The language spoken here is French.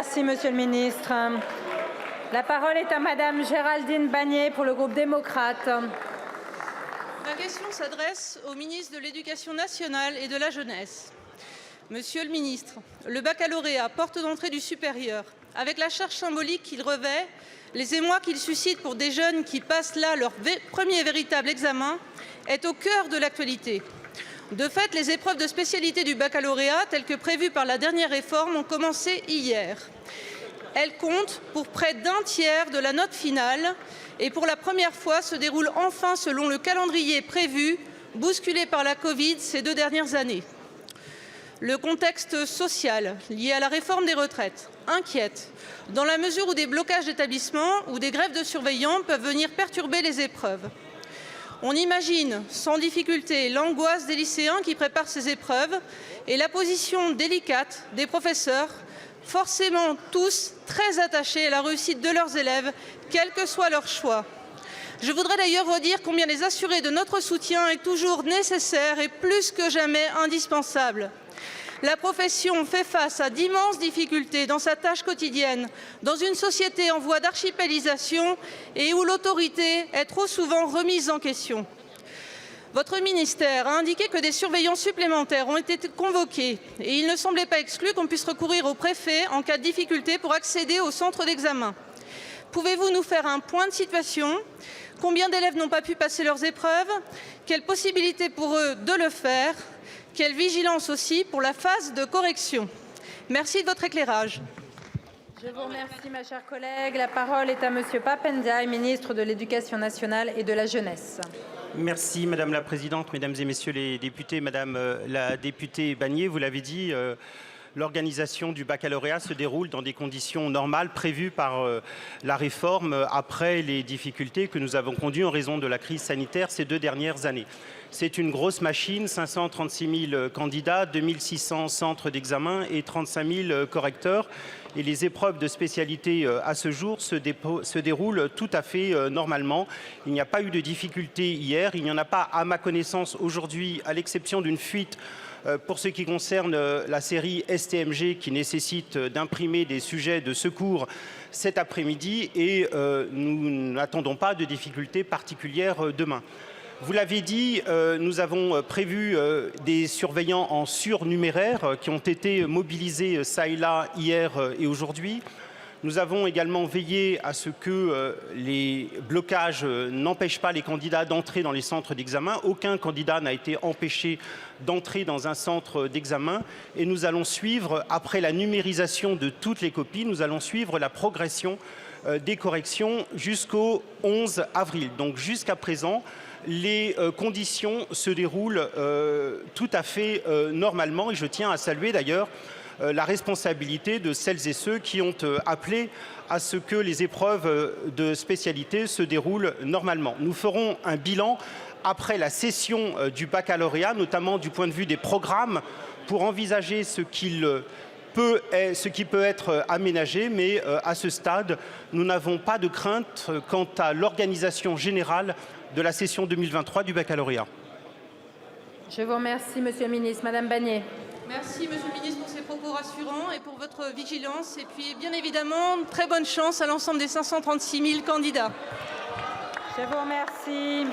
Merci, Monsieur le Ministre. La parole est à Madame Géraldine Bannier pour le groupe démocrate. Ma question s'adresse au ministre de l'Éducation nationale et de la jeunesse. Monsieur le ministre, le baccalauréat, porte d'entrée du supérieur, avec la charge symbolique qu'il revêt, les émois qu'il suscite pour des jeunes qui passent là leur premier véritable examen, est au cœur de l'actualité. De fait, les épreuves de spécialité du baccalauréat, telles que prévues par la dernière réforme, ont commencé hier. Elles comptent pour près d'un tiers de la note finale et pour la première fois se déroulent enfin selon le calendrier prévu, bousculé par la Covid ces 2 dernières années. Le contexte social lié à la réforme des retraites inquiète, dans la mesure où des blocages d'établissements ou des grèves de surveillants peuvent venir perturber les épreuves. On imagine sans difficulté l'angoisse des lycéens qui préparent ces épreuves et la position délicate des professeurs, forcément tous très attachés à la réussite de leurs élèves, quel que soit leur choix. Je voudrais d'ailleurs redire combien les assurer de notre soutien est toujours nécessaire et plus que jamais indispensable. La profession fait face à d'immenses difficultés dans sa tâche quotidienne, dans une société en voie d'archipélisation et où l'autorité est trop souvent remise en question. Votre ministère a indiqué que des surveillants supplémentaires ont été convoqués et il ne semblait pas exclu qu'on puisse recourir au préfet en cas de difficulté pour accéder au centre d'examen. Pouvez-vous nous faire un point de situation? Combien d'élèves n'ont pas pu passer leurs épreuves? Quelle possibilité pour eux de le faire? Quelle vigilance aussi pour la phase de correction? Merci de votre éclairage. Je vous remercie, ma chère collègue. La parole est à Monsieur Pap Ndiaye, ministre de l'Éducation nationale et de la jeunesse. Merci Madame la Présidente, Mesdames et Messieurs les députés. Madame la députée Bannier, vous l'avez dit, l'organisation du baccalauréat se déroule dans des conditions normales prévues par la réforme après les difficultés que nous avons connues en raison de la crise sanitaire ces 2 dernières années. C'est une grosse machine, 536 000 candidats, 2600 centres d'examen et 35 000 correcteurs. Et les épreuves de spécialité à ce jour se déroulent tout à fait normalement. Il n'y a pas eu de difficultés hier, il n'y en a pas à ma connaissance aujourd'hui, à l'exception d'une fuite pour ce qui concerne la série STMG qui nécessite d'imprimer des sujets de secours cet après-midi et nous n'attendons pas de difficultés particulières demain. Vous l'avez dit, nous avons prévu des surveillants en surnuméraire qui ont été mobilisés ça et là hier et aujourd'hui. Nous avons également veillé à ce que les blocages n'empêchent pas les candidats d'entrer dans les centres d'examen. Aucun candidat n'a été empêché d'entrer dans un centre d'examen. Et nous allons suivre, après la numérisation de toutes les copies, nous allons suivre la progression des corrections jusqu'au 11 avril. Donc jusqu'à présent, les conditions se déroulent tout à fait normalement. Et je tiens à saluer d'ailleurs la responsabilité de celles et ceux qui ont appelé à ce que les épreuves de spécialité se déroulent normalement. Nous ferons un bilan après la session du baccalauréat, notamment du point de vue des programmes, pour envisager ce qui peut être aménagé, mais à ce stade, nous n'avons pas de crainte quant à l'organisation générale de la session 2023 du baccalauréat. Je vous remercie, Monsieur le ministre. Madame Bannier. Merci, Monsieur le ministre, pour ces propos rassurants et pour votre vigilance. Et puis, bien évidemment, très bonne chance à l'ensemble des 536 000 candidats. Je vous remercie.